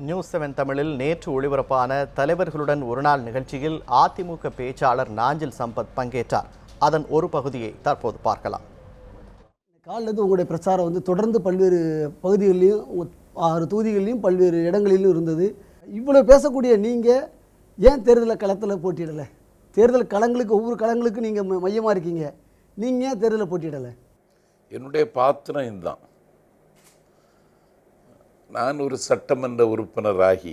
News 7 தமிழில் நேற்று ஒளிபரப்பான தலைவர்களுடன் ஒருநாள் நிகழ்ச்சியில் அதிமுக பேச்சாளர் நாஞ்சில் சம்பத் பங்கேற்றார். அதன் ஒரு பகுதியை தற்போது பார்க்கலாம். காலிலேருந்து உங்களுடைய பிரச்சாரம் தொடர்ந்து பல்வேறு பகுதிகளிலையும் 6 தொகுதிகளிலும் பல்வேறு இடங்களிலும் இருந்தது. இவ்வளோ பேசக்கூடிய நீங்கள் ஏன் தேர்தல் களத்தில் போட்டியிடலை? தேர்தல் களங்களுக்கு ஒவ்வொரு களங்களுக்கும் நீங்கள் மையமாக இருக்கீங்க, நீங்கள் ஏன் தேர்தலில் போட்டியிடலை? என்னுடைய பாத்திரம் இதுதான். நான் ஒரு சட்டமன்ற உறுப்பினராகி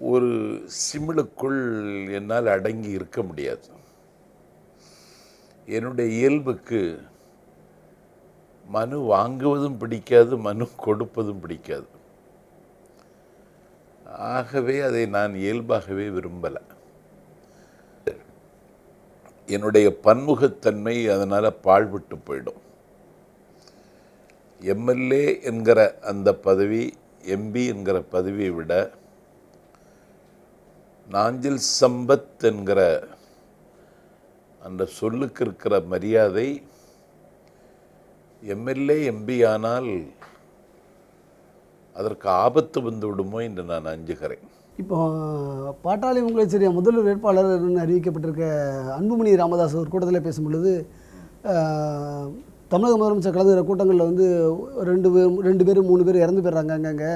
ஒரு சிமிழுக்குள் என்னால் அடங்கி இருக்க முடியாது. என்னுடைய இயல்புக்கு மனு வாங்குவதும் பிடிக்காது, மனு கொடுப்பதும் பிடிக்காது. ஆகவே அதை நான் இயல்பாகவே விரும்பலை. என்னுடைய பன்முகத்தன்மை அதனால் பாழ்பட்டு போயிடும். எம்எல்ஏ என்கிற அந்த பதவி, எம்பி என்கிற பதவியை விட நாஞ்சில் சம்பத் என்கிற அந்த சொல்லுக்கு இருக்கிற மரியாதை எம்எல்ஏ எம்பி ஆனால் அதற்கு ஆபத்து வந்து விடுமோ என்று நான் அஞ்சுகிறேன். இப்போ பாட்டாளி உங்களை சரியா முதல்வர் வேட்பாளர் அறிவிக்கப்பட்டிருக்க அன்புமணி ராமதாஸ் ஒரு கூட்டத்தில் பேசும் பொழுது தமிழக முதலமைச்சர் கலந்துகிற கூட்டங்களில் 2 பேர் 3 பேர் இறந்து போயிடுறாங்க. அங்கங்கே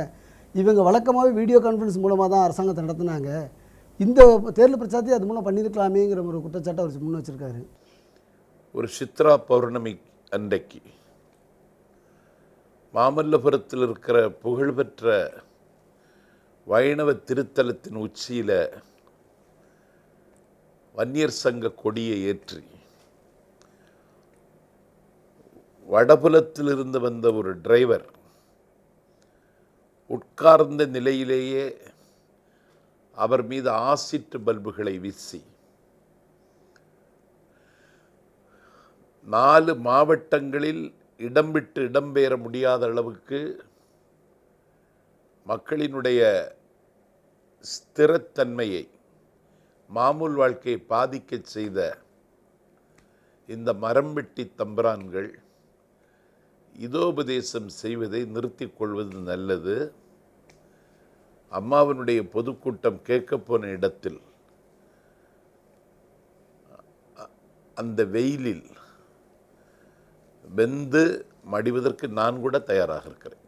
இவங்க வழக்கமாகவே வீடியோ கான்ஃபரன்ஸ் மூலமாக தான் அரசாங்கத்தை நடத்துனாங்க. இந்த தேர்தல் பிரச்சாரத்தை அது மூலம் பண்ணியிருக்கலாமேங்கிற ஒரு குற்றச்சாட்டை அவர் முன் வச்சிருக்காரு. ஒரு சித்ரா பௌர்ணமி அன்றைக்கு மாமல்லபுரத்தில் இருக்கிற புகழ்பெற்ற வைணவ திருத்தலத்தின் உச்சியில் வன்னியர் சங்க கொடியை ஏற்றி வடபுலத்திலிருந்து வந்த ஒரு டிரைவர் உட்கார்ந்த நிலையிலேயே அவர் மீது ஆசிட் பல்புகளை வீசி 4 மாவட்டங்களில் இடம் விட்டு இடம்பெயர முடியாத அளவுக்கு மக்களினுடைய ஸ்திரத்தன்மையை, மாமூல் வாழ்க்கையை பாதிக்க செய்த இந்த மரம் வெட்டி தம்பிரான்கள் இதோபதேசம் செய்வதை நிறுத்திக் கொள்வது நல்லது. அம்மாவினுடைய பொதுக்கூட்டம் கேட்கப்போன இடத்தில் அந்த வெயிலில் வெந்து மடிவதற்கு நான் கூட தயாராக இருக்கிறேன்.